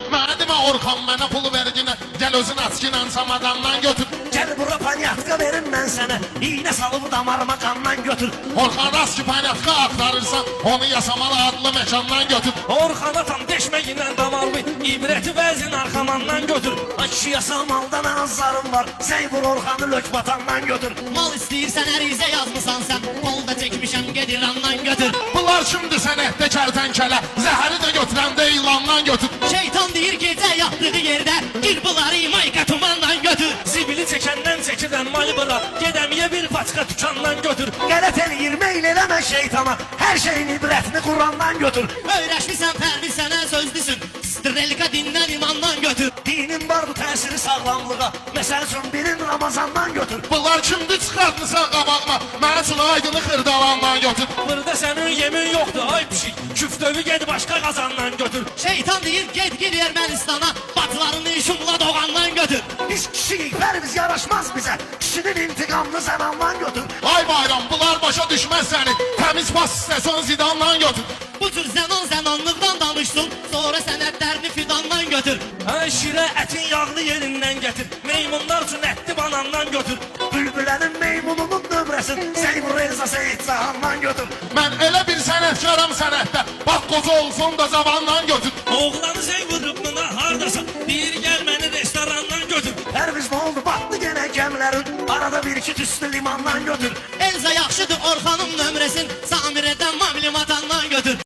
Mənə demə Orxan mənə pul verginə, gəl özün açkinən samadandan götür. Gel bura panyatka verim ben sana, iğne salıp damarıma kandan götür. Orxan rast ki panyatka aktarırsan, onu Yasamalı adlı mekandan götür. Orxana tam deşmeyindən damarlı, ibreti vəzin arxamandan götür. Ay kişi Yasamaldan azlarım var, sen vur Orxanı lök batandan götür. Mal istəyirsən ərizə yazmısan sən, qolda çəkmişəm ged İrandan götür. Bunlar şimdi sənətdə kərtənkələ, zəhəri də götürən də ilandan götür. Şeytan deyir gecə yatdığı yerdə, gir bunları mayka tumandan götür. Zibili çəkəndən çəkirdən malbıra, gedəmiyə bir paçka tükandan götür. Qələt eləyir meyl eləmə şeytana, hər şeyin ibrətini Qurandan götür. Öyrəşmisən fərdi sənə sözdüsün, strelka dindən imandan götür. Dinin var bu təsiri sağlamlığa, məsəl üçün birin Ramazandan götür. Bunlar kimdi çıxartmısan qabağıma, mənə üçün aydını xırdalandan götür. Burada sənin yemin yoxdur ay pişik, küftövü ged başqa qazandan götür. Şeytan deyir ged Ermənistana, batlarını şumla doğandan götür. Biz kişiyik, fərimiz yaraşmaz bizə, kişinin intiqamını zənandan götür. Ay bayram, bunlar başa düşməz səni, təmiz pas istəsən zidandan götür. Bu cür zənanlıqdan danışsın, sonra sənədlərini fidandan götür. Ay şirə ətin yağlı yerindən gətir, meymunlar üçün ətli banandan götür. Bülbülənin meymununun nömrəsin, Seymur Reza Seyid Cahandan götür. Mən elə bir sənətkaram sənətdə, bax qoca olsun da zavandan götür. Oğlanı sen vurubmuna hardasın, deyir gəl məni restorandan götür. Pərviz nə oldu, batdı gene gəmlərin, arada bir iki tüstü limandan götür. Elza yaxşıdır Orxanın nömrəsin, Samirədən mamlim atandan götür.